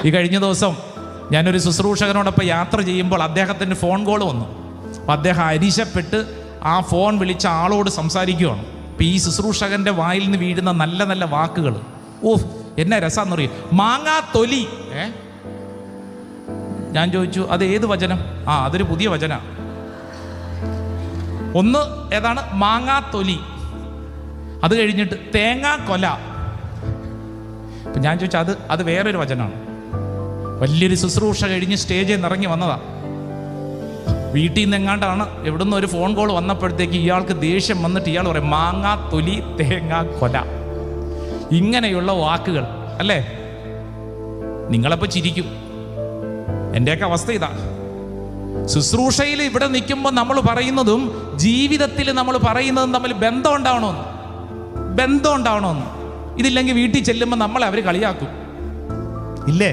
ഈ കഴിഞ്ഞ ദിവസം ഞാനൊരു ശുശ്രൂഷകനോടൊപ്പം യാത്ര ചെയ്യുമ്പോൾ അദ്ദേഹത്തിൻ്റെ ഫോൺ കോൾ വന്നു. അപ്പം അദ്ദേഹം അരിശപ്പെട്ട് ആ ഫോൺ വിളിച്ച ആളോട് സംസാരിക്കുകയാണ്. അപ്പം ഈ ശുശ്രൂഷകൻ്റെ വായിൽ നിന്ന് വീഴുന്ന നല്ല നല്ല വാക്കുകൾ, എന്നെ രസാന്ന് പറയും. മാങ്ങാ തൊലി. ഞാൻ ചോദിച്ചു, അത് ഏത് വചനം? അതൊരു പുതിയ വചന. ഒന്ന് ഏതാണ്? മാങ്ങാ തൊലി. അത് കഴിഞ്ഞിട്ട് തേങ്ങാ കൊല. അപ്പം ഞാൻ ചോദിച്ചു, അത് വേറൊരു വചനമാണ്. വലിയൊരു ശുശ്രൂഷ കഴിഞ്ഞ് സ്റ്റേജിൽ നിന്ന് ഇറങ്ങി വന്നതാ. വീട്ടിൽ നിന്ന് എങ്ങാണ്ടാണ് എവിടുന്ന് ഒരു ഫോൺ കോൾ വന്നപ്പോഴത്തേക്ക് ഇയാൾക്ക് ദേഷ്യം വന്നിട്ട് ഇയാൾ പറയും മാങ്ങാ തൊലി തേങ്ങാ കൊല. ഇങ്ങനെയുള്ള വാക്കുകൾ അല്ലേ? നിങ്ങളപ്പോൾ ചിരിക്കും. എൻ്റെയൊക്കെ അവസ്ഥ ഇതാ. ശുശ്രൂഷയിൽ ഇവിടെ നിൽക്കുമ്പോൾ നമ്മൾ പറയുന്നതും ജീവിതത്തിൽ നമ്മൾ പറയുന്നതും തമ്മിൽ ബന്ധം ഉണ്ടാവണമെന്ന്. ഇതില്ലെങ്കിൽ വീട്ടിൽ ചെല്ലുമ്പോൾ നമ്മളെ അവർ കളിയാക്കും, ഇല്ലേ?